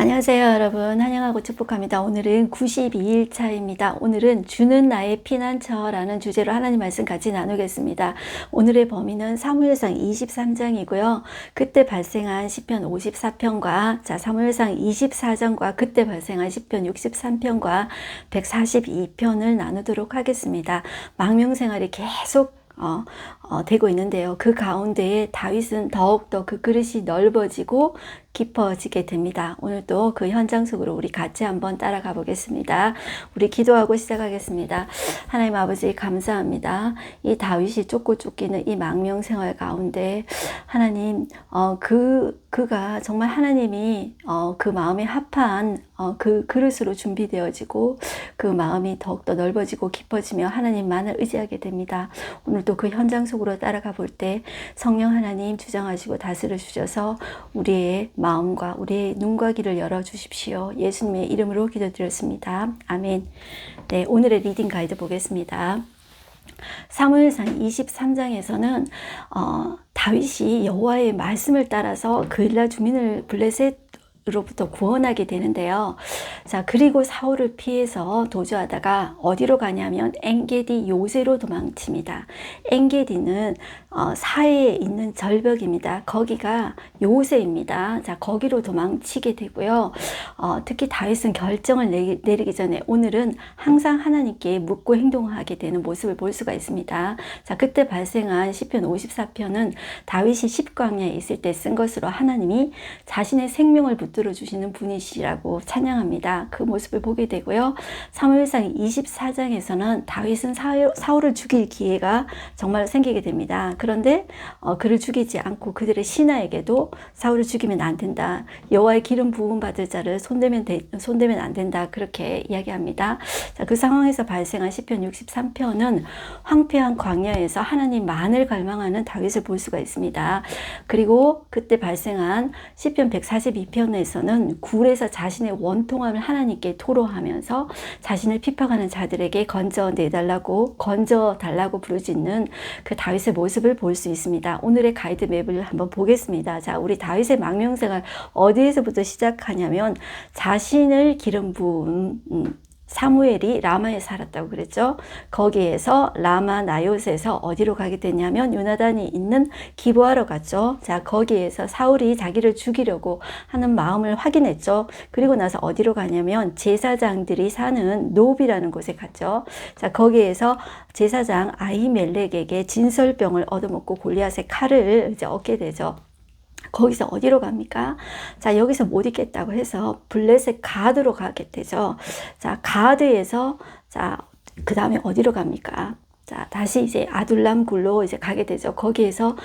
안녕하세요 여러분, 환영하고 축복합니다. 오늘은 92일 차입니다. 오늘은 주는 나의 피난처라는 주제로 하나님 말씀 같이 나누겠습니다. 오늘의 범위는 사무엘상 23장이고요. 그때 발생한 시편 54편과 사무엘상 24장과 그때 발생한 시편 63편과 142편을 나누도록 하겠습니다. 망명생활이 계속 되고 있는데요. 그 가운데에 다윗은 더욱더 그 그릇이 넓어지고 깊어지게 됩니다. 오늘도 그 현장 속으로 우리 같이 한번 따라가 보겠습니다. 우리 기도하고 시작하겠습니다. 하나님 아버지 감사합니다. 이 다윗이 쫓고 쫓기는 이 망명 생활 가운데 하나님 그가 정말 하나님이 그 마음에 합한 그 그릇으로 준비되어지고 그 마음이 더욱더 넓어지고 깊어지며 하나님만을 의지하게 됩니다. 오늘도 그 현장 속으로 따라가 볼 때 성령 하나님 주장하시고 다스려 주셔서 우리의 마음과 우리의 눈과 귀를 열어주십시오. 예수님의 이름으로 기도드렸습니다. 아멘. 네, 오늘의 리딩 가이드 보겠습니다. 사무엘상 23장에서는 다윗이 여호와의 말씀을 따라서 그일라 주민을 블레셋으로부터 구원하게 되는데요. 자, 그리고 사울을 피해서 도주하다가 어디로 가냐면 엔게디 요새로 도망칩니다. 엔게디는 사해에 있는 절벽입니다. 거기가 요새입니다. 자, 거기로 도망치게 되고요. 특히 다윗은 결정을 내리기 전에 오늘은 항상 하나님께 묻고 행동하게 되는 모습을 볼 수가 있습니다. 자, 그때 발생한 시편 54편은 다윗이 십광야에 있을 때 쓴 것으로 하나님이 자신의 생명을 붙들어 주시는 분이시라고 찬양합니다. 그 모습을 보게 되고요. 사무엘상 24장에서는 다윗은 사울을 죽일 기회가 정말 생기게 됩니다. 그런데 그를 죽이지 않고 그들의 신하에게도 사울을 죽이면 안 된다. 여호와의 기름 부음 받을 자를 손대면 안 된다. 그렇게 이야기합니다. 자, 그 상황에서 발생한 시편 63편은 황폐한 광야에서 하나님만을 갈망하는 다윗을 볼 수가 있습니다. 그리고 그때 발생한 시편 142편에서는 굴에서 자신의 원통함을 하나님께 토로하면서 자신을 핍박하는 자들에게 건져달라고 부르짖는 그 다윗의 모습을 볼 수 있습니다. 오늘의 가이드 맵을 한번 보겠습니다. 자, 우리 다윗의 망명생활 어디에서부터 시작하냐면 자신을 기름 부은 사무엘이 라마에 살았다고 그랬죠. 거기에서 라마 나요스에서 어디로 가게 됐냐면 요나단이 있는 기브아로 갔죠. 자, 거기에서 사울이 자기를 죽이려고 하는 마음을 확인했죠. 그리고 나서 어디로 가냐면 제사장들이 사는 노비라는 곳에 갔죠. 자, 거기에서 제사장 아히멜렉에게 진설병을 얻어먹고 골리앗의 칼을 이제 얻게 되죠. 거기서 어디로 갑니까? 자, 여기서 못 있겠다고 해서 블레셋 가드로 가게 되죠. 자, 가드에서 그 다음에 어디로 갑니까? 자, 다시 이제 아둘람 굴로 이제 가게 되죠. 거기에서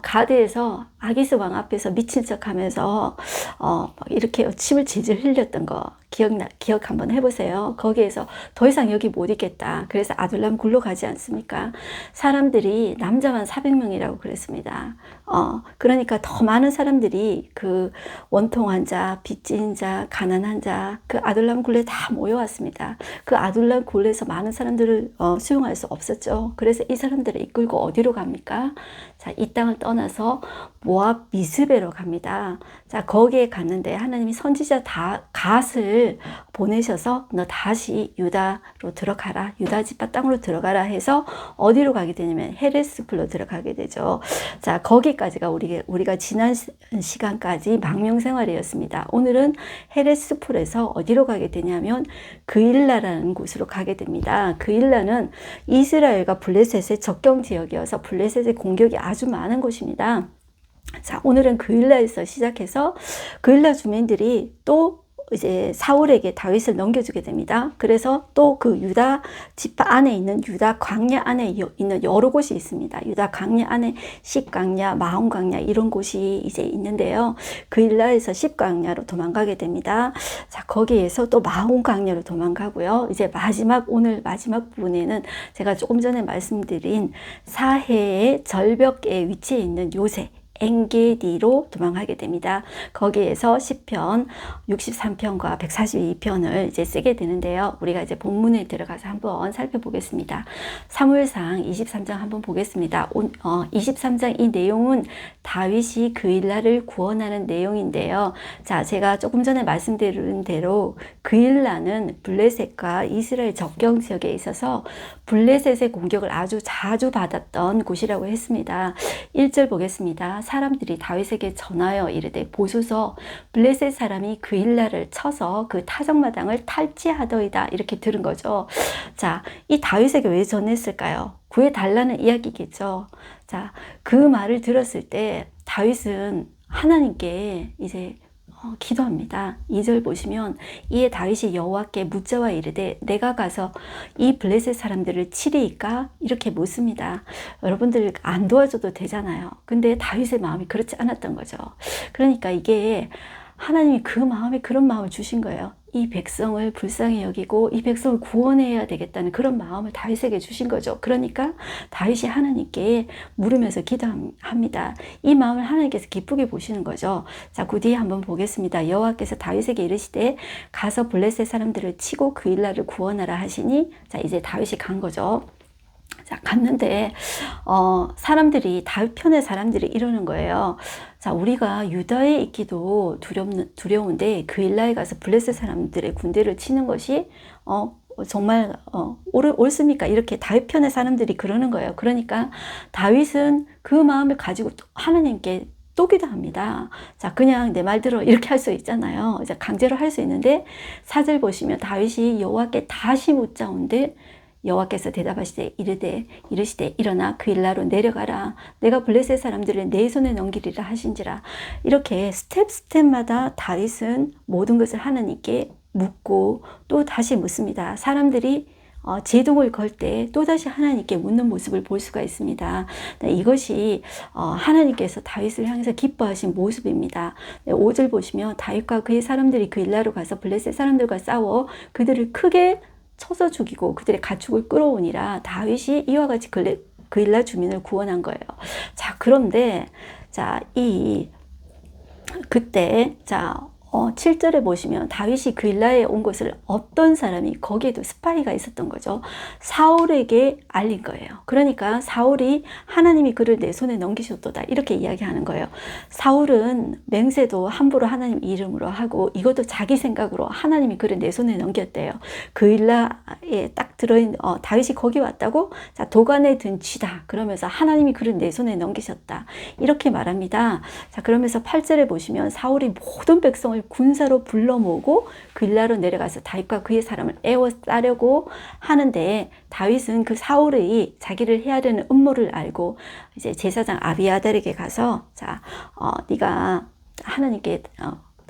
가드에서 아기스 왕 앞에서 미친 척 하면서 막 이렇게 침을 질질 흘렸던 거 기억 한번 해보세요. 거기에서 더 이상 여기 못 있겠다. 그래서 아둘람 굴로 가지 않습니까? 사람들이 남자만 400명이라고 그랬습니다. 그러니까 더 많은 사람들이 그 원통한 자, 빚진 자, 가난한 자, 그 아둘람 굴에 다 모여왔습니다. 그 아둘람 굴에서 많은 사람들을 수용할 수 없었죠. 그래서 이 사람들을 이끌고 어디로 갑니까? 자, 이 땅을 떠나서 모압 미스베로 갑니다. 자, 거기에 갔는데 하나님이 선지자 갓을 보내셔서 너 다시 유다로 들어가라. 유다 지파 땅으로 들어가라 해서 어디로 가게 되냐면 헤레스풀로 들어가게 되죠. 자, 거기까지가 우리가 지난 시간까지 망명생활이었습니다. 오늘은 헤레스풀에서 어디로 가게 되냐면 그일라라는 곳으로 가게 됩니다. 그일라는 이스라엘과 블레셋의 접경 지역이어서 블레셋의 공격이 아주 많은 곳입니다. 자, 오늘은 그일라에서 시작해서 그일라 주민들이 또 이제 사울에게 다윗을 넘겨주게 됩니다. 그래서 또 그 유다 지파 안에 있는 유다 광야 안에 있는 여러 곳이 있습니다. 유다 광야 안에 십광야, 마온 광야 이런 곳이 이제 있는데요. 그일라에서 십광야로 도망가게 됩니다. 자, 거기에서 또 마온 광야로 도망가고요. 이제 오늘 마지막 부분에는 제가 조금 전에 말씀드린 사해의 절벽에 위치해 있는 요새 엔게디로 도망하게 됩니다. 거기에서 시편 63편과 142편을 이제 쓰게 되는데요. 우리가 이제 본문에 들어가서 한번 살펴보겠습니다. 사무엘상 23장 한번 보겠습니다. 23장 이 내용은 다윗이 그 일날을 구원하는 내용인데요. 자, 제가 조금 전에 말씀드린 대로 그 일날은 블레셋과 이스라엘 접경 지역에 있어서 블레셋의 공격을 아주 자주 받았던 곳이라고 했습니다. 1절 보겠습니다. 사람들이 다윗에게 전하여 이르되 보소서 블레셋 사람이 그 일날을 쳐서 그 타작마당을 탈취하더이다. 이렇게 들은 거죠. 자, 이 다윗에게 왜 전했을까요? 구해달라는 이야기겠죠. 자, 그 말을 들었을 때 다윗은 하나님께 이제 기도합니다. 2절 보시면 이에 다윗이 여호와께 묻자와 이르되 내가 가서 이 블레셋 사람들을 치리이까? 이렇게 묻습니다. 여러분들 안 도와줘도 되잖아요. 근데 다윗의 마음이 그렇지 않았던 거죠. 그러니까 이게 하나님이 그 마음에 그런 마음을 주신 거예요. 이 백성을 불쌍히 여기고 이 백성을 구원해야 되겠다는 그런 마음을 다윗에게 주신 거죠. 그러니까 다윗이 하나님께 물으면서 기도합니다. 이 마음을 하나님께서 기쁘게 보시는 거죠. 자, 그 뒤에 한번 보겠습니다. 여호와께서 다윗에게 이르시되 가서 블레셋 사람들을 치고 그 일날을 구원하라 하시니, 자, 이제 다윗이 간 거죠. 자, 갔는데 사람들이 다윗 편의 사람들이 이러는 거예요. 자, 우리가 유다에 있기도 두려운데 그 일라에 가서 블레셋 사람들의 군대를 치는 것이 정말 옳습니까? 이렇게 다윗 편의 사람들이 그러는 거예요. 그러니까 다윗은 그 마음을 가지고 하나님께 또 기도합니다. 자, 그냥 내 말대로 이렇게 할 수 있잖아요. 이제 강제로 할 수 있는데 4절 보시면 다윗이 여호와께 다시 묻자온데 여호와께서 대답하시되 이르시되 일어나 그 일라로 내려가라. 내가 블레셋 사람들을 내 손에 넘기리라 하신지라. 이렇게 스텝마다 다윗은 모든 것을 하나님께 묻고 또 다시 묻습니다. 사람들이 제동을 걸 때 또다시 하나님께 묻는 모습을 볼 수가 있습니다. 이것이 하나님께서 다윗을 향해서 기뻐하신 모습입니다. 5절 보시면 다윗과 그의 사람들이 그 일라로 가서 블레셋 사람들과 싸워 그들을 크게 쳐서 죽이고 그들의 가축을 끌어오니라. 다윗이 이와 같이 그 일라 주민을 구원한 거예요. 자, 그런데 자, 그때 7절에 보시면 다윗이 그 일라에 온 것을 어떤 사람이, 거기에도 스파이가 있었던 거죠. 사울에게 알린 거예요. 그러니까 사울이 하나님이 그를 내 손에 넘기셨도다 이렇게 이야기하는 거예요. 사울은 맹세도 함부로 하나님 이름으로 하고 이것도 자기 생각으로 하나님이 그를 내 손에 넘겼대요. 그 일라에 딱 들어있는 다윗이 거기 왔다고? 자, 도간에 든 쥐다 그러면서 하나님이 그를 내 손에 넘기셨다 이렇게 말합니다. 자, 그러면서 8절에 보시면 사울이 모든 백성을 군사로 불러 모으고 그 일라로 내려가서 다윗과 그의 사람을 에워싸려고 하는데 다윗은 그 사울의 자기를 해야 되는 음모를 알고 이제 제사장 아비아달에게 가서 자, 네가 하나님께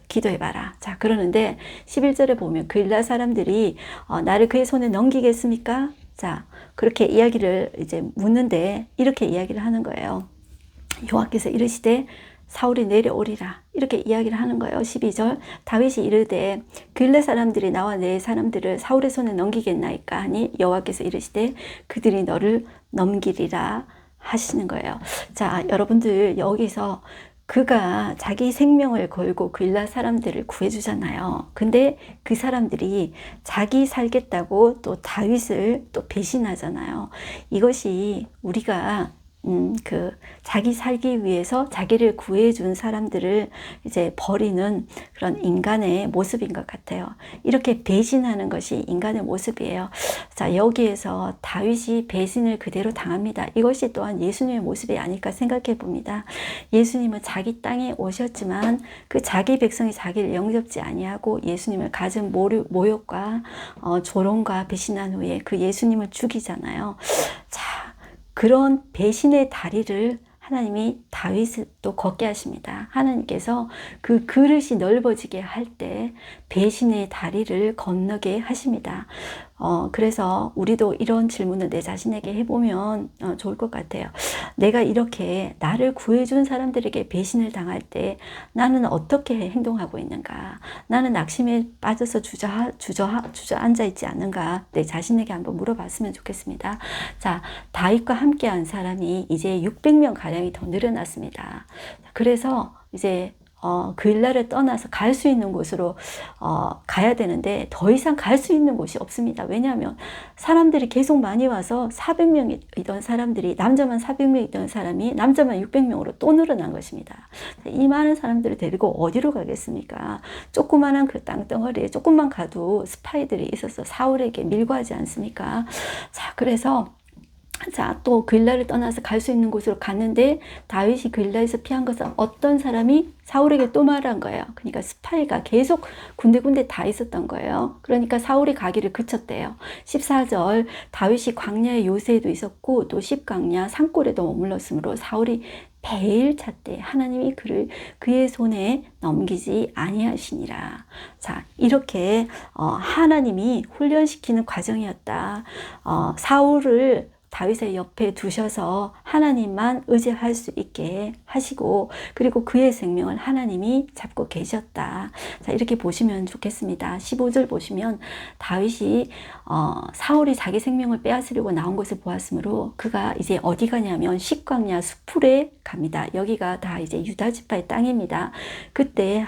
기도해봐라. 자, 그러는데 11절에 보면 그 일라 사람들이 나를 그의 손에 넘기겠습니까? 자, 그렇게 이야기를 이제 묻는데 이렇게 이야기를 하는 거예요. 여호와께서 이르시되 사울이 내려오리라 이렇게 이야기를 하는 거예요. 12절 다윗이 이르되 글레 사람들이 나와 내 사람들을 사울의 손에 넘기겠나이까 하니 여호와께서 이르시되 그들이 너를 넘기리라 하시는 거예요. 자, 여러분들 여기서 그가 자기 생명을 걸고 그 일라 사람들을 구해주잖아요. 근데 그 사람들이 자기 살겠다고 또 다윗을 또 배신하잖아요. 이것이 우리가 자기 살기 위해서 자기를 구해준 사람들을 이제 버리는 그런 인간의 모습인 것 같아요. 이렇게 배신하는 것이 인간의 모습이에요. 자, 여기에서 다윗이 배신을 그대로 당합니다. 이것이 또한 예수님의 모습이 아닐까 생각해 봅니다. 예수님은 자기 땅에 오셨지만 그 자기 백성이 자기를 영접지 아니하고 예수님을 가진 모욕과 조롱과 배신한 후에 그 예수님을 죽이잖아요. 자, 그런 배신의 다리를 하나님이 다윗을 또 걷게 하십니다. 하나님께서 그 그릇이 넓어지게 할 때 배신의 다리를 건너게 하십니다. 그래서 우리도 이런 질문을 내 자신에게 해보면 좋을 것 같아요. 내가 이렇게 나를 구해준 사람들에게 배신을 당할 때 나는 어떻게 행동하고 있는가? 나는 낙심에 빠져서 주저앉아 있지 않는가? 내 자신에게 한번 물어봤으면 좋겠습니다. 자, 다윗과 함께한 사람이 이제 600명 가량이 더 늘어났습니다. 그래서 이제 그 일날을 떠나서 갈 수 있는 곳으로 가야 되는데 더 이상 갈 수 있는 곳이 없습니다. 왜냐하면 사람들이 계속 많이 와서 400명이던 사람들이, 남자만 400명이던 사람이 남자만 600명으로 또 늘어난 것입니다. 이 많은 사람들을 데리고 어디로 가겠습니까? 조그만한 그 땅덩어리에 조금만 가도 스파이들이 있어서 사울에게 밀고 하지 않습니까? 자, 그래서 또 그일라를 떠나서 갈 수 있는 곳으로 갔는데 다윗이 그일라에서 피한 것은 어떤 사람이 사울에게 또 말한 거예요. 그러니까 스파이가 계속 군데군데 다 있었던 거예요. 그러니까 사울이 가기를 그쳤대요. 14절 다윗이 광야의 요새에도 있었고 또 십광야 산골에도 머물렀으므로 사울이 매일 찾되 하나님이 그의 손에 넘기지 아니하시니라. 자, 이렇게 하나님이 훈련시키는 과정이었다. 사울을 다윗의 옆에 두셔서 하나님만 의지할 수 있게 하시고, 그리고 그의 생명을 하나님이 잡고 계셨다. 자, 이렇게 보시면 좋겠습니다. 15절 보시면 다윗이 사울이 자기 생명을 빼앗으려고 나온 것을 보았으므로 그가 이제 어디 가냐면 십광야 수풀에 갑니다. 여기가 다 이제 유다 지파의 땅입니다. 그때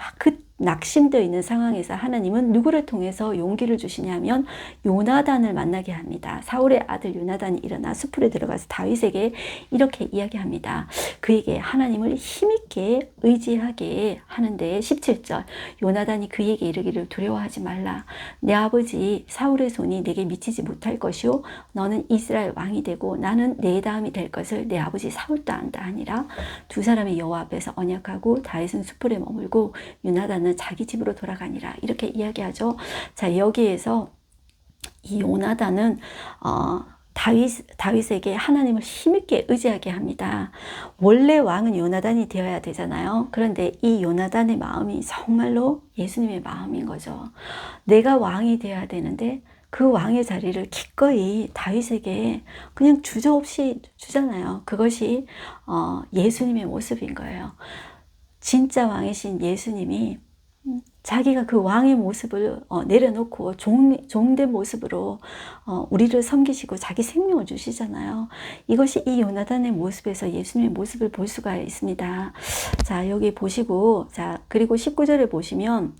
낙심되어 있는 상황에서 하나님은 누구를 통해서 용기를 주시냐면 요나단을 만나게 합니다. 사울의 아들 요나단이 일어나 수풀에 들어가서 다윗에게 이렇게 이야기합니다. 그에게 하나님을 힘있게 의지하게 하는데 17절 요나단이 그에게 이르기를 두려워하지 말라. 내 아버지 사울의 손이 내게 미치지 못할 것이요 너는 이스라엘 왕이 되고 나는 내 다음이 될 것을 내 아버지 사울도 안다 하니라. 두 사람이 여호와 앞에서 언약하고 다윗은 수풀에 머물고 요나단은 자기 집으로 돌아가니라. 이렇게 이야기하죠. 자, 여기에서 이 요나단은 다윗에게 하나님을 힘있게 의지하게 합니다. 원래 왕은 요나단이 되어야 되잖아요. 그런데 이 요나단의 마음이 정말로 예수님의 마음인 거죠. 내가 왕이 되어야 되는데 그 왕의 자리를 기꺼이 다윗에게 그냥 주저없이 주잖아요. 그것이 예수님의 모습인 거예요. 진짜 왕이신 예수님이 자기가 그 왕의 모습을 내려놓고 종된 모습으로 우리를 섬기시고 자기 생명을 주시잖아요. 이것이 이 요나단의 모습에서 예수님의 모습을 볼 수가 있습니다. 자, 여기 보시고, 자, 그리고 19절에 보시면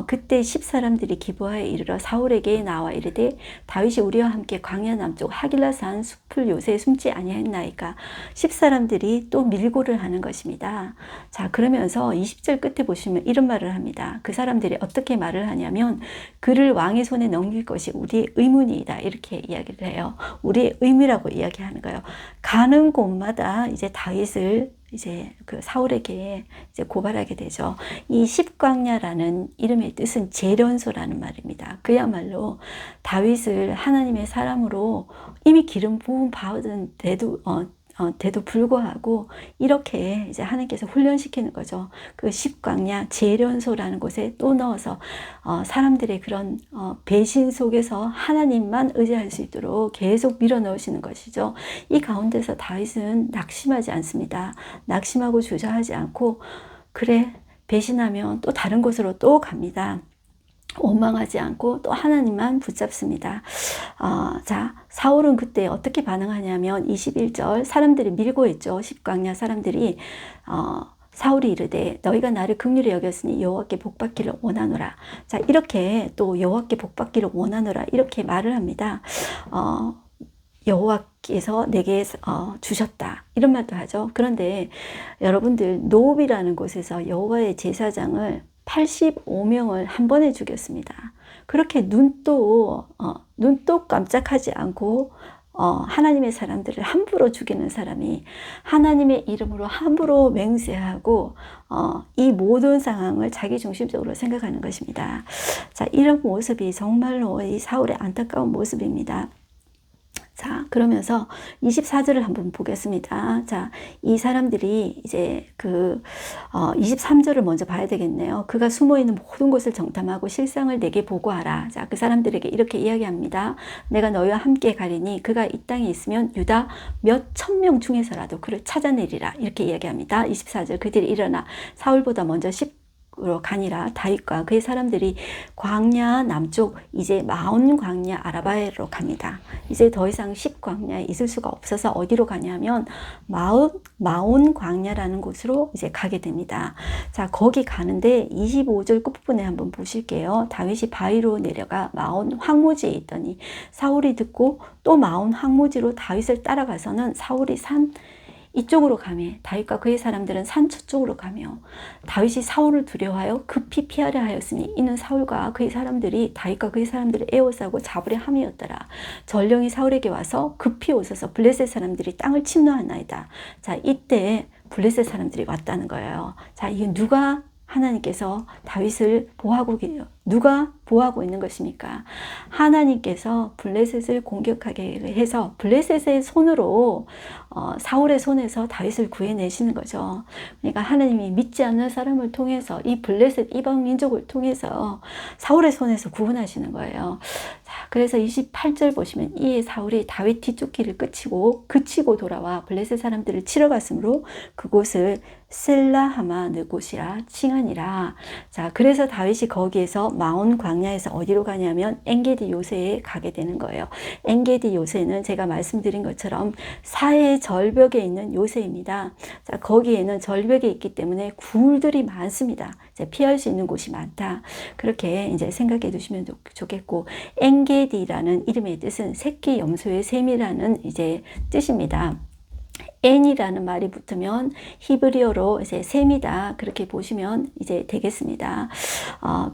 그때 10사람들이 기브아에 이르러 사울에게 나와 이르되 다윗이 우리와 함께 광야 남쪽 하길라산 숲을 요새 숨지 아니하였나이까. 10사람들이 또 밀고를 하는 것입니다. 자, 그러면서 20절 끝에 보시면 이런 말을 합니다. 그 사람들이 어떻게 말을 하냐면 그를 왕의 손에 넘길 것이 우리의 의문이다. 이렇게 이야기를 해요. 우리의 의무라고 이야기하는 거예요. 가는 곳마다 이제 다윗을 이제 그 사울에게 이제 고발하게 되죠. 이 십광야라는 이름의 뜻은 재련소라는 말입니다. 그야말로 다윗을 하나님의 사람으로 이미 기름 부음 받은 데도 불구하고 이렇게 이제 하나님께서 훈련시키는 거죠. 그 십광야 재련소라는 곳에 또 넣어서 사람들의 그런 배신 속에서 하나님만 의지할 수 있도록 계속 밀어넣으시는 것이죠. 이 가운데서 다윗은 낙심하지 않습니다. 낙심하고 주저하지 않고 그래 배신하면 또 다른 곳으로 또 갑니다. 원망하지 않고 또 하나님만 붙잡습니다. 자, 사울은 그때 어떻게 반응하냐면 21절 사람들이 밀고 있죠. 십광야 사람들이 사울이 이르되 너희가 나를 긍휼히 여겼으니 여호와께 복받기를 원하노라. 자, 이렇게 또 여호와께 복받기를 원하노라 이렇게 말을 합니다. 여호와께서 내게 주셨다 이런 말도 하죠. 그런데 여러분들 노업이라는 곳에서 여호와의 제사장을 85명을 한 번에 죽였습니다. 그렇게 눈도 깜짝하지 않고 하나님의 사람들을 함부로 죽이는 사람이 하나님의 이름으로 함부로 맹세하고 이 모든 상황을 자기 중심적으로 생각하는 것입니다. 자, 이런 모습이 정말로 이 사울의 안타까운 모습입니다. 자, 그러면서 24절을 한번 보겠습니다. 자, 이 사람들이 이제 23절을 먼저 봐야 되겠네요. 그가 숨어있는 모든 곳을 정탐하고 실상을 내게 보고하라. 자, 그 사람들에게 이렇게 이야기합니다. 내가 너희와 함께 가리니 그가 이 땅에 있으면 유다 몇 천 명 중에서라도 그를 찾아내리라. 이렇게 이야기합니다. 24절 그들이 일어나 사울보다 먼저 으로 가니라. 다윗과 그의 사람들이 광야 남쪽 이제 마온 광야 아라바에로 갑니다. 이제 더 이상 10광야에 있을 수가 없어서 어디로 가냐면 마온 광야라는 곳으로 이제 가게 됩니다. 자, 거기 가는데 25절 끝부분에 한번 보실게요. 다윗이 바위로 내려가 마온 황무지에 있더니 사울이 듣고 또 마온 황무지로 다윗을 따라가서는 사울이 산 이쪽으로 가며 다윗과 그의 사람들은 산 저쪽으로 가며 다윗이 사울을 두려워하여 급히 피하려 하였으니 이는 사울과 그의 사람들이 다윗과 그의 사람들을 에워싸고 잡으려 함이었더라. 전령이 사울에게 와서 급히 오셔서 블레셋 사람들이 땅을 침노하나이다. 자, 이때 블레셋 사람들이 왔다는 거예요. 자, 이게 누가 하나님께서 다윗을 누가 보호하고 있는 것입니까? 하나님께서 블레셋을 공격하게 해서 블레셋의 손으로 사울의 손에서 다윗을 구해내시는 거죠. 그러니까 하나님이 믿지 않는 사람을 통해서 이 블레셋 이방 민족을 통해서 사울의 손에서 구원하시는 거예요. 자, 그래서 28절 보시면 이에 사울이 다윗 뒤쫓기를 그치고 돌아와 블레셋 사람들을 치러 갔으므로 그곳을 셀라하마 느곳이라 칭하니라. 자, 그래서 다윗이 거기에서 마온 광야에서 어디로 가냐면 엔게디 요새에 가게 되는 거예요. 엔게디 요새는 제가 말씀드린 것처럼 사해 절벽에 있는 요새입니다. 자, 거기에는 절벽에 있기 때문에 굴들이 많습니다. 이제 피할 수 있는 곳이 많다. 그렇게 이제 생각해 두시면 좋겠고, 엔게디라는 이름의 뜻은 새끼 염소의 셈이라는 이제 뜻입니다. N이라는 말이 붙으면 히브리어로 이제 셈이다. 그렇게 보시면 이제 되겠습니다.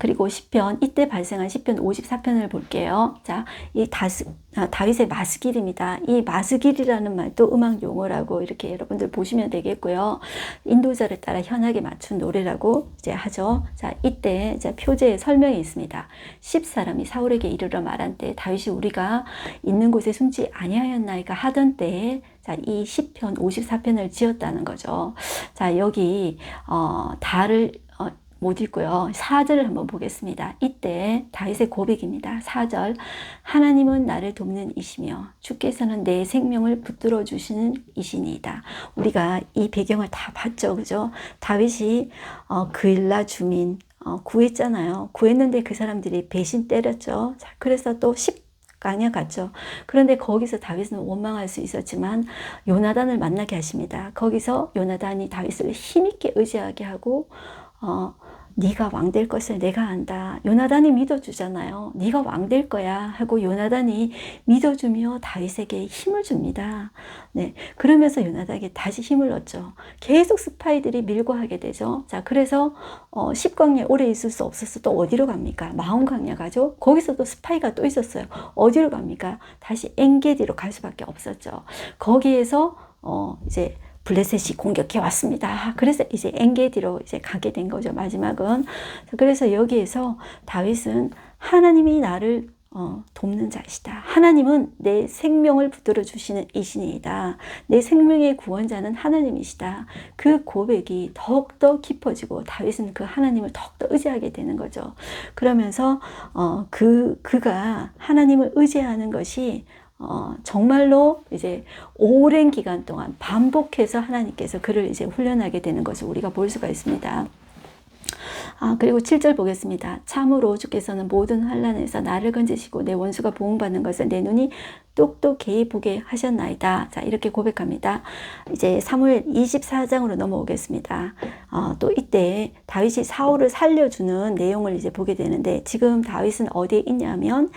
그리고 시편, 이때 발생한 시편 54편을 볼게요. 자, 이 다윗의 마스길입니다. 이 마스길이라는 말도 음악 용어라고 이렇게 여러분들 보시면 되겠고요. 인도자를 따라 현악에 맞춘 노래라고 이제 하죠. 자, 이때 이제 표제의 설명이 있습니다. 10사람이 사울에게 이르러 말한 때 다윗이 우리가 있는 곳에 숨지 아니하였나이까 하던 때에 자, 이 시편 54편을 지었다는 거죠. 자, 여기 다를 못 읽고요. 4절을 한번 보겠습니다. 이때 다윗의 고백입니다. 4절 하나님은 나를 돕는 이시며 주께서는 내 생명을 붙들어 주시는 이시니이다. 우리가 이 배경을 다 봤죠. 그죠? 다윗이 그일라 주민 구했잖아요. 구했는데 그 사람들이 배신 때렸죠. 자, 그래서 또 광야 갔죠. 그런데 거기서 다윗은 원망할 수 있었지만 요나단을 만나게 하십니다. 거기서 요나단이 다윗을 힘있게 의지하게 하고 네가 왕 될 것을 내가 안다. 요나단이 믿어주잖아요. 네가 왕 될 거야 하고 요나단이 믿어주며 다윗에게 힘을 줍니다. 네, 그러면서 요나단에게 다시 힘을 얻죠. 계속 스파이들이 밀고 하게 되죠. 자, 그래서 10광야에 오래 있을 수 없어서 또 어디로 갑니까? 마온 광야 가죠. 거기서도 스파이가 또 있었어요. 어디로 갑니까? 다시 엔게디로 갈 수밖에 없었죠. 거기에서 이제 블레셋이 공격해 왔습니다. 그래서 이제 엔게디로 이제 가게 된 거죠. 마지막은. 그래서 여기에서 다윗은 하나님이 나를 돕는 자이시다. 하나님은 내 생명을 붙들어 주시는 이신이다. 내 생명의 구원자는 하나님이시다. 그 고백이 더욱더 깊어지고 다윗은 그 하나님을 더욱더 의지하게 되는 거죠. 그러면서 그가 하나님을 의지하는 것이 정말로 이제 오랜 기간 동안 반복해서 하나님께서 그를 이제 훈련하게 되는 것을 우리가 볼 수가 있습니다. 그리고 7절 보겠습니다. 참으로 주께서는 모든 환난에서 나를 건지시고 내 원수가 보응받는 것을 내 눈이 똑똑히 보게 하셨나이다. 자, 이렇게 고백합니다. 이제 사무엘 24장으로 넘어오겠습니다. 또 이때 다윗이 사울을 살려주는 내용을 이제 보게 되는데 지금 다윗은 어디에 있냐면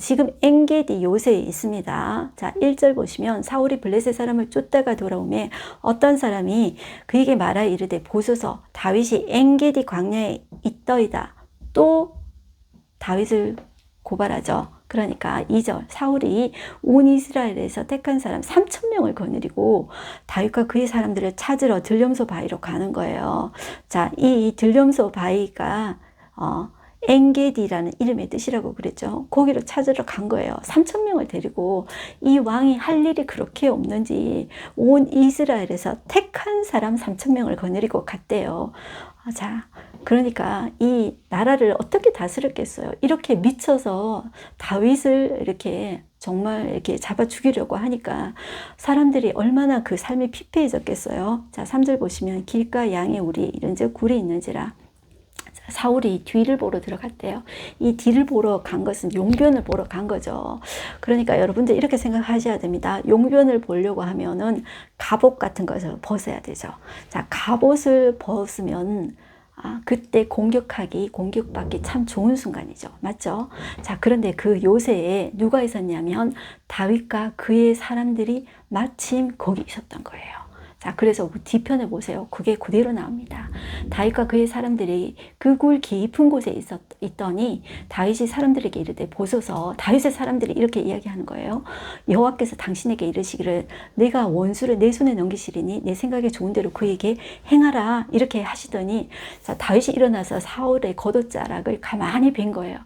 지금 엔게디 요새에 있습니다. 자, 1절 보시면 사울이 블레셋 사람을 쫓다가 돌아오매 어떤 사람이 그에게 말하 이르되 보소서 다윗이 엔게디 광야에 있더이다. 또 다윗을 고발하죠. 그러니까 2절 사울이 온 이스라엘에서 택한 사람 3,000명을 거느리고 다윗과 그의 사람들을 찾으러 들렴소 바위로 가는 거예요. 자, 이 들렴소 바위가 엔게디라는 이름의 뜻이라고 그랬죠. 거기로 찾으러 간 거예요. 3,000명을 데리고. 이 왕이 할 일이 그렇게 없는지 온 이스라엘에서 택한 사람 3,000명을 거느리고 갔대요. 자, 그러니까 이 나라를 어떻게 다스렸겠어요? 이렇게 미쳐서 다윗을 이렇게 정말 이렇게 잡아 죽이려고 하니까 사람들이 얼마나 그 삶이 피폐해졌겠어요. 자, 3절 보시면 길가 양의 우리 이른즉 굴이 있는지라. 사울이 뒤를 보러 들어갔대요. 이 뒤를 보러 간 것은 용변을 보러 간 거죠. 그러니까 여러분들 이렇게 생각하셔야 됩니다. 용변을 보려고 하면은 갑옷 같은 것을 벗어야 되죠. 자, 갑옷을 벗으면 그때 공격받기 참 좋은 순간이죠. 맞죠? 자, 그런데 그 요새에 누가 있었냐면 다윗과 그의 사람들이 마침 거기 있었던 거예요. 자, 그래서 뒤편에 보세요. 그게 그대로 나옵니다. 다윗과 그의 사람들이 그 굴 깊은 곳에 있더니 다윗이 사람들에게 이르되 보소서. 다윗의 사람들이 이렇게 이야기하는 거예요. 여호와께서 당신에게 이르시기를 내가 원수를 내 손에 넘기시리니 내 생각에 좋은 대로 그에게 행하라 이렇게 하시더니 자, 다윗이 일어나서 사울의 겉옷자락을 가만히 벤 거예요.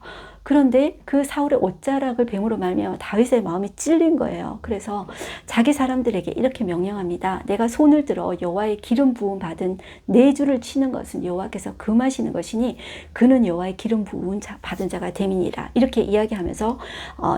그런데 그 사울의 옷자락을 뱀으로 말미암아 다윗의 마음이 찔린 거예요. 그래서 자기 사람들에게 이렇게 명령합니다. 내가 손을 들어 여호와의 기름 부음 받은 네 줄을 치는 것은 여호와께서 금하시는 것이니 그는 여호와의 기름 부음 받은 자가 됨이니라. 이렇게 이야기하면서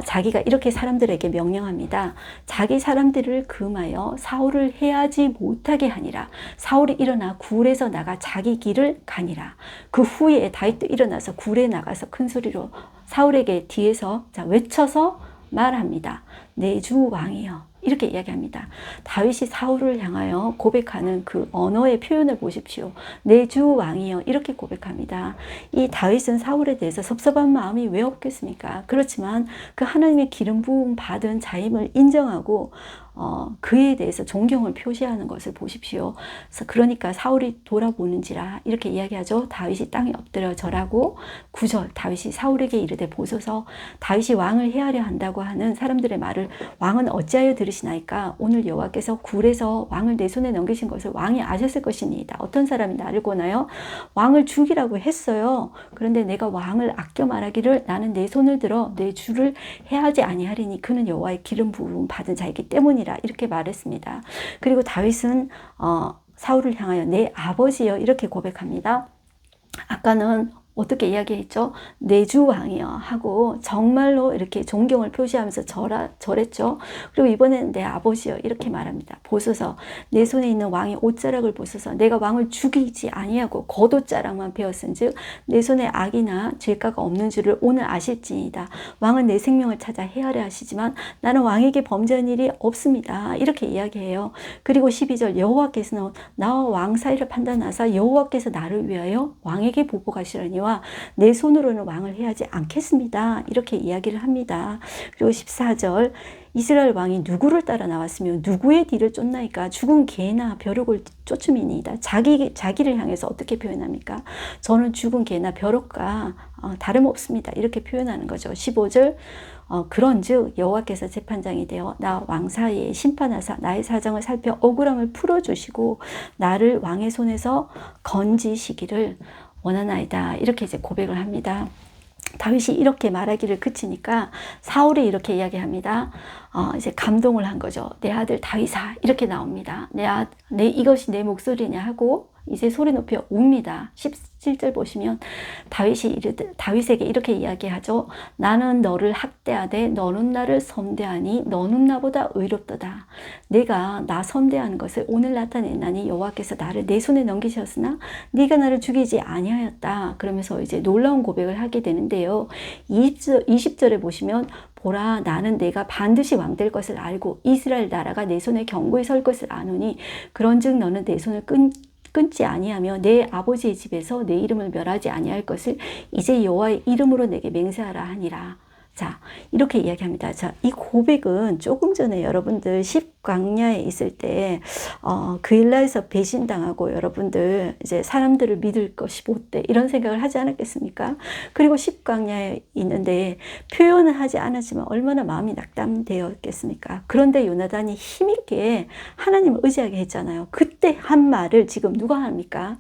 자기가 이렇게 사람들에게 명령합니다. 자기 사람들을 금하여 사울을 해하지 못하게 하니라. 사울이 일어나 굴에서 나가 자기 길을 가니라. 그 후에 다윗도 일어나서 굴에 나가서 큰 소리로 사울에게 뒤에서 외쳐서 말합니다. 내 주 왕이여. 이렇게 이야기합니다. 다윗이 사울을 향하여 고백하는 그 언어의 표현을 보십시오. 내 주 왕이여. 이렇게 고백합니다. 이 다윗은 사울에 대해서 섭섭한 마음이 왜 없겠습니까? 그렇지만 그 하나님의 기름 부음 받은 자임을 인정하고 그에 대해서 존경을 표시하는 것을 보십시오. 그러니까 사울이 돌아보는지라 이렇게 이야기하죠. 다윗이 땅에 엎드려 절하고 9절 다윗이 사울에게 이르되 보소서. 다윗이 왕을 해하려 한다고 하는 사람들의 말을 왕은 어찌하여 들으시나이까? 오늘 여호와께서 굴에서 왕을 내 손에 넘기신 것을 왕이 아셨을 것이니이다. 어떤 사람이 나를 권하여 왕을 죽이라고 했어요. 그런데 내가 왕을 아껴 말하기를 나는 내 손을 들어 내 주를 해하지 아니하리니 그는 여호와의 기름 부음 받은 자이기 때문이라. 이렇게 말했습니다. 그리고 다윗은 사울을 향하여 내 아버지여 이렇게 고백합니다. 아까는 어떻게 이야기했죠? 내 주 왕이여 하고 정말로 이렇게 존경을 표시하면서 절했죠. 그리고 이번에는 내 아버지여 이렇게 말합니다. 보소서. 내 손에 있는 왕의 옷자락을 보소서. 내가 왕을 죽이지 아니하고 겉옷자락만 베었은즉 내 손에 악이나 죄가가 없는 줄을 오늘 아실지니이다. 왕은 내 생명을 찾아 해하려 하시지만 나는 왕에게 범죄한 일이 없습니다. 이렇게 이야기해요. 그리고 12절 여호와께서는 나와 왕 사이를 판단하사 여호와께서 나를 위하여 왕에게 보복하시려니 내 손으로는 왕을 해하지 않겠습니다. 이렇게 이야기를 합니다. 그리고 14절 이스라엘 왕이 누구를 따라 나왔으며 누구의 뒤를 쫓나이까? 죽은 개나 벼룩을 쫓음이니이다. 자기를 향해서 어떻게 표현합니까? 저는 죽은 개나 벼룩과 다름없습니다. 이렇게 표현하는 거죠. 15절 그런즉 여호와께서 재판장이 되어 나 왕 사이에 심판하사 나의 사정을 살펴 억울함을 풀어주시고 나를 왕의 손에서 건지시기를 원하나이다. 이렇게 이제 고백을 합니다. 다윗이 이렇게 말하기를 그치니까 사울이 이렇게 이야기합니다. 이제 감동을 한 거죠. 내 아들 다윗아 이렇게 나옵니다. 이것이 내 목소리냐 하고 이제 소리 높여 웁니다. 17절 보시면 다윗에게 이렇게 이야기하죠. 나는 너를 학대하되 너는 나를 선대하니 너는 나보다 의롭도다. 내가 나 선대하는 것을 오늘 나타내나니 여호와께서 나를 내 손에 넘기셨으나 네가 나를 죽이지 아니하였다. 그러면서 이제 놀라운 고백을 하게 되는데요. 20절에 보시면 보라 나는 내가 반드시 왕 될 것을 알고 이스라엘 나라가 내 손에 견고히 설 것을 아노니 그런즉 너는 내 손을 끊지 아니하며 내 아버지의 집에서 내 이름을 멸하지 아니할 것을 이제 여호와의 이름으로 내게 맹세하라 하니라. 자, 이렇게 이야기합니다. 자, 이 고백은 조금 전에 여러분들 10광야에 있을 때, 그일라에서 배신당하고 여러분들 이제 사람들을 믿을 것이 못돼. 이런 생각을 하지 않았겠습니까? 그리고 10광야에 있는데 표현을 하지 않았지만 얼마나 마음이 낙담되었겠습니까? 그런데 요나단이 힘있게 하나님을 의지하게 했잖아요. 그때 한 말을 지금 누가 합니까?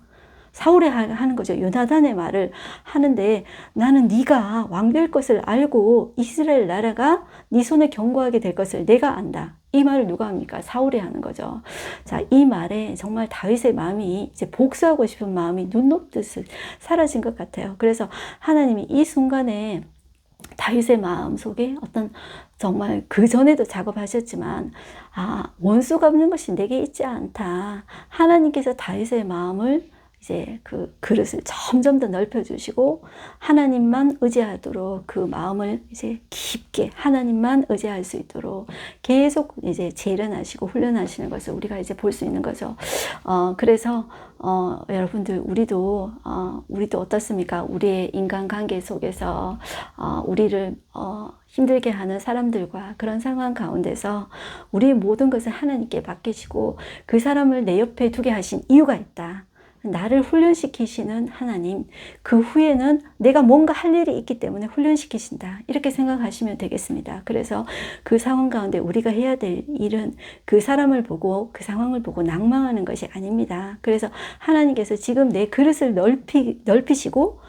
사울이 하는 거죠. 요나단의 말을 하는데 나는 네가 왕될 것을 알고 이스라엘 나라가 네 손에 견고하게 될 것을 내가 안다. 이 말을 누가 합니까? 사울이 하는 거죠. 자, 이 말에 정말 다윗의 마음이 이제 복수하고 싶은 마음이 눈 녹듯이 사라진 것 같아요. 그래서 하나님이 이 순간에 다윗의 마음 속에 어떤 정말 그 전에도 작업하셨지만 원수가 없는 것이 내게 있지 않다. 하나님께서 다윗의 마음을 이제 그 그릇을 점점 더 넓혀주시고 하나님만 의지하도록 그 마음을 이제 깊게 하나님만 의지할 수 있도록 계속 이제 재련하시고 훈련하시는 것을 우리가 이제 볼 수 있는 거죠. 그래서 여러분들 우리도 어떻습니까? 우리의 인간관계 속에서 우리를 힘들게 하는 사람들과 그런 상황 가운데서 우리의 모든 것을 하나님께 맡기시고 그 사람을 내 옆에 두게 하신 이유가 있다. 나를 훈련시키시는 하나님, 그 후에는 내가 뭔가 할 일이 있기 때문에 훈련시키신다. 이렇게 생각하시면 되겠습니다. 그래서 그 상황 가운데 우리가 해야 될 일은 그 사람을 보고 그 상황을 보고 낭망하는 것이 아닙니다. 그래서 하나님께서 지금 내 그릇을 넓히시고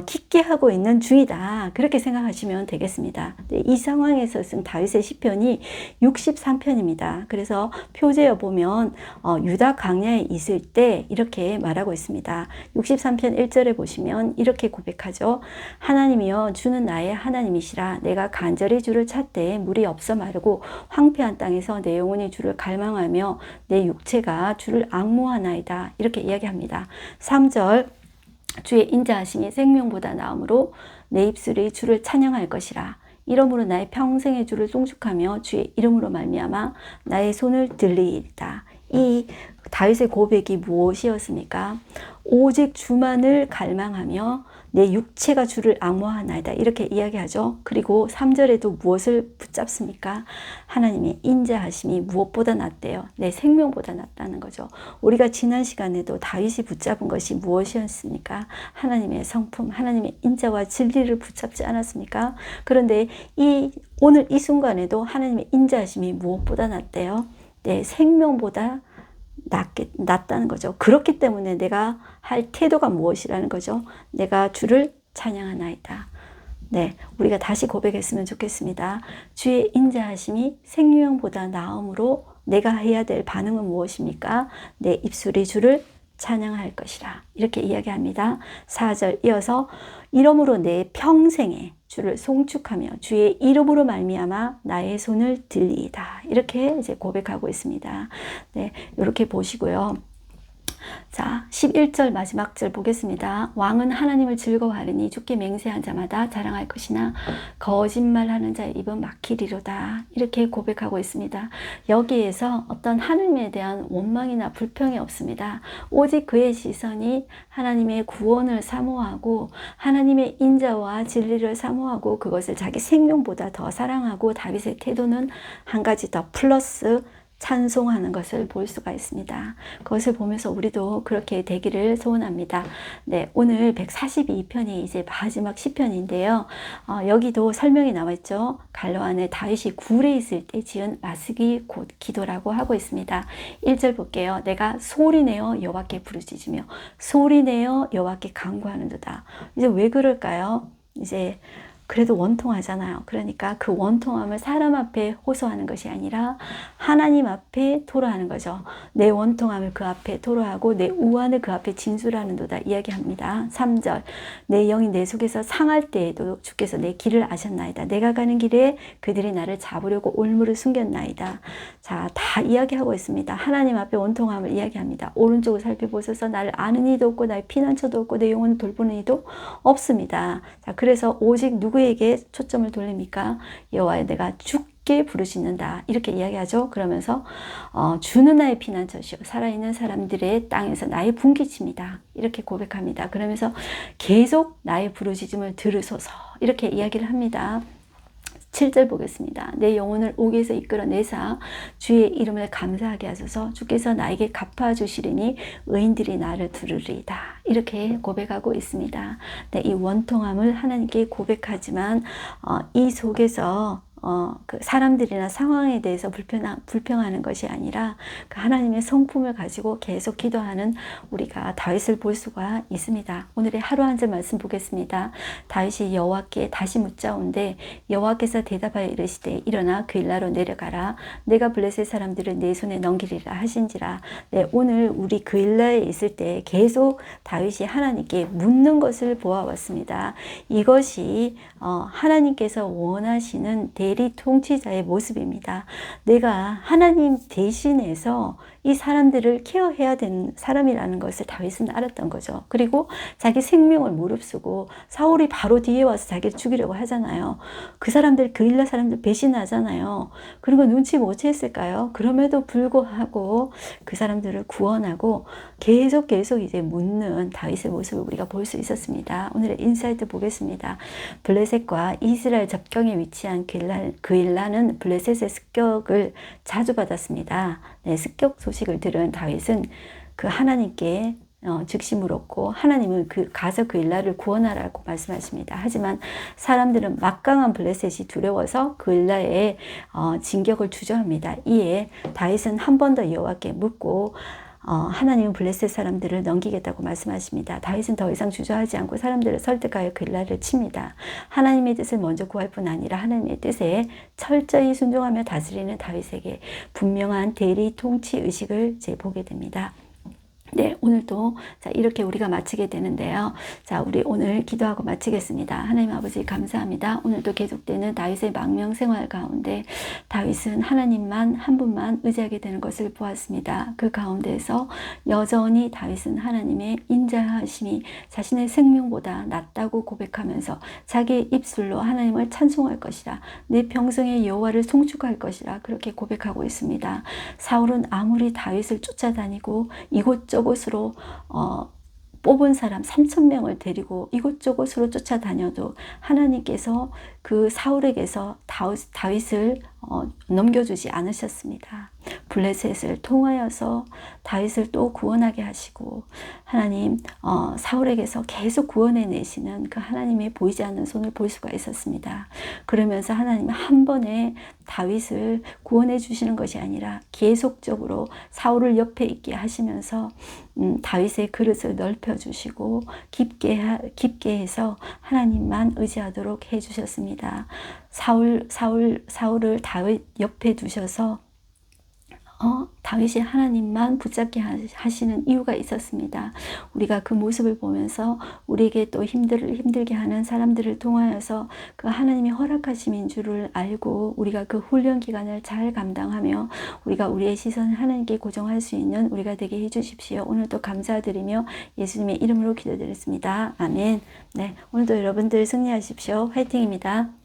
깊게 하고 있는 중이다. 그렇게 생각하시면 되겠습니다. 이 상황에서 쓴 다윗의 시편이 63편입니다. 그래서 표제에 보면 유다 광야에 있을 때 이렇게 말하고 있습니다. 63편 1절에 보시면 이렇게 고백하죠. 하나님이여 주는 나의 하나님이시라. 내가 간절히 주를 찾되 물이 없어 마르고 황폐한 땅에서 내 영혼이 주를 갈망하며 내 육체가 주를 앙모하나이다. 이렇게 이야기합니다. 3절 주의 인자하심이 생명보다 나음으로 내 입술이 주를 찬양할 것이라. 이러므로 나의 평생의 주를 송축하며 주의 이름으로 말미암아 나의 손을 들리이다. 이 다윗의 고백이 무엇이었습니까? 오직 주만을 갈망하며 내 육체가 주를 앙모하나이다. 이렇게 이야기하죠. 그리고 3절에도 무엇을 붙잡습니까? 하나님의 인자하심이 무엇보다 낫대요. 내 생명보다 낫다는 거죠. 우리가 지난 시간에도 다윗이 붙잡은 것이 무엇이었습니까? 하나님의 성품, 하나님의 인자와 진리를 붙잡지 않았습니까? 그런데 오늘 이 순간에도 하나님의 인자하심이 무엇보다 낫대요. 내 생명보다 낫다는 거죠. 그렇기 때문에 내가 할 태도가 무엇이라는 거죠. 내가 주를 찬양하나이다. 네, 우리가 다시 고백했으면 좋겠습니다. 주의 인자하심이 생명보다 나음으로 내가 해야 될 반응은 무엇입니까? 내 입술이 주를 찬양할 것이라. 이렇게 이야기합니다. 4절 이어서 이러므로 내 평생에 주를 송축하며 주의 이름으로 말미암아 나의 손을 들리이다. 이렇게 이제 고백하고 있습니다. 네, 이렇게 보시고요. 자, 11절 마지막 절 보겠습니다. 왕은 하나님을 즐거워하리니 주께 맹세한 자마다 자랑할 것이나 거짓말하는 자의 입은 막히리로다. 이렇게 고백하고 있습니다. 여기에서 어떤 하나님에 대한 원망이나 불평이 없습니다. 오직 그의 시선이 하나님의 구원을 사모하고 하나님의 인자와 진리를 사모하고 그것을 자기 생명보다 더 사랑하고 다윗의 태도는 한 가지 더 플러스 찬송하는 것을 볼 수가 있습니다. 그것을 보면서 우리도 그렇게 되기를 소원합니다. 네, 오늘 142편이 이제 마지막 시편인데요. 여기도 설명이 나와 있죠. 갈로 안에 다윗이 굴에 있을 때 지은 마스기 곧 기도라고 하고 있습니다. 1절 볼게요. 내가 소리내어 여호와께 부르짖으며 소리내어 여호와께 간구하는도다. 이제 왜 그럴까요? 이제 그래도 원통하잖아요. 그러니까 그 원통함을 사람 앞에 호소하는 것이 아니라 하나님 앞에 토로하는 거죠. 내 원통함을 그 앞에 토로하고 내 우환을 그 앞에 진술하는도다 이야기합니다. 3절 내 영이 내 속에서 상할 때에도 주께서 내 길을 아셨나이다. 내가 가는 길에 그들이 나를 잡으려고 올무를 숨겼나이다. 자, 다 이야기하고 있습니다. 하나님 앞에 원통함을 이야기합니다. 오른쪽을 살펴보셔서 나를 아는 이도 없고 나의 피난처도 없고 내 영혼을 돌보는 이도 없습니다. 자, 그래서 오직 누구에게 초점을 돌립니까? 여호와여 내가 주께 부르짖는다. 이렇게 이야기하죠. 그러면서 주는 나의 피난처시오 살아있는 사람들의 땅에서 나의 분기침이다. 이렇게 고백합니다. 그러면서 계속 나의 부르짖음을 들으소서 이렇게 이야기를 합니다. 7절 보겠습니다. 내 영혼을 옥에서 이끌어 내사 주의 이름을 감사하게 하소서 주께서 나에게 갚아주시리니 의인들이 나를 두르리이다. 이렇게 고백하고 있습니다. 네, 이 원통함을 하나님께 고백하지만 이 속에서 그 사람들이나 상황에 대해서 불평하는 것이 아니라 그 하나님의 성품을 가지고 계속 기도하는 우리가 다윗을 볼 수가 있습니다. 오늘의 하루 한 절 말씀 보겠습니다. 다윗이 여호와께 다시 묻자온데 여호와께서 대답하여 이르시되 일어나 그일라로 내려가라. 내가 블레셋 사람들을 내 손에 넘기리라 하신지라. 네, 오늘 우리 그일라에 있을 때 계속 다윗이 하나님께 묻는 것을 보아왔습니다. 이것이 하나님께서 원하시는 대리 통치자의 모습입니다. 내가 하나님 대신해서 이 사람들을 케어해야 되는 사람이라는 것을 다윗은 알았던 거죠. 그리고 자기 생명을 무릅쓰고 사울이 바로 뒤에 와서 자기를 죽이려고 하잖아요. 그 사람들, 그일라 사람들 배신하잖아요. 그런 거 눈치 못 챘을까요? 그럼에도 불구하고 그 사람들을 구원하고 계속 이제 묻는 다윗의 모습을 우리가 볼 수 있었습니다. 오늘의 인사이트 보겠습니다. 블레셋과 이스라엘 접경에 위치한 그일라는 블레셋의 습격을 자주 받았습니다. 네, 습격 소식을 들은 다윗은 그 하나님께 즉시 물었고 하나님은 가서 그일라를 구원하라고 말씀하십니다. 하지만 사람들은 막강한 블레셋이 두려워서 그일라에 진격을 주저합니다. 이에 다윗은 한 번 더 여호와께 묻고 하나님은 블레셋 사람들을 넘기겠다고 말씀하십니다. 다윗은 더 이상 주저하지 않고 사람들을 설득하여 그일라를 칩니다. 하나님의 뜻을 먼저 구할 뿐 아니라 하나님의 뜻에 철저히 순종하며 다스리는 다윗에게 분명한 대리 통치 의식을 보게 됩니다. 네, 오늘도 자 이렇게 우리가 마치게 되는데요. 자, 우리 오늘 기도하고 마치겠습니다. 하나님 아버지 감사합니다. 오늘도 계속되는 다윗의 망명 생활 가운데 다윗은 하나님만 한 분만 의지하게 되는 것을 보았습니다. 그 가운데에서 여전히 다윗은 하나님의 인자하심이 자신의 생명보다 낫다고 고백하면서 자기의 입술로 하나님을 찬송할 것이라, 내 평생의 여호와를 송축할 것이라 그렇게 고백하고 있습니다. 사울은 아무리 다윗을 쫓아다니고 이곳저곳으로 뽑은 사람 3,000명을 데리고 이곳저곳으로 쫓아다녀도 하나님께서 그 사울에게서 다윗을 넘겨주지 않으셨습니다. 블레셋을 통하여서 다윗을 또 구원하게 하시고 하나님 사울에게서 계속 구원해 내시는 그 하나님의 보이지 않는 손을 볼 수가 있었습니다. 그러면서 하나님은 한 번에 다윗을 구원해 주시는 것이 아니라 계속적으로 사울을 옆에 있게 하시면서 다윗의 그릇을 넓혀 주시고 깊게 해서 하나님만 의지하도록 해 주셨습니다. 사울을 다윗 옆에 두셔서 다윗이 하나님만 붙잡게 하시는 이유가 있었습니다. 우리가 그 모습을 보면서 우리에게 또 힘들게 하는 사람들을 통하여서 그 하나님이 허락하심인 줄을 알고 우리가 그 훈련 기간을 잘 감당하며 우리가 우리의 시선을 하나님께 고정할 수 있는 우리가 되게 해주십시오. 오늘도 감사드리며 예수님의 이름으로 기도드렸습니다. 아멘. 네, 오늘도 여러분들 승리하십시오. 화이팅입니다.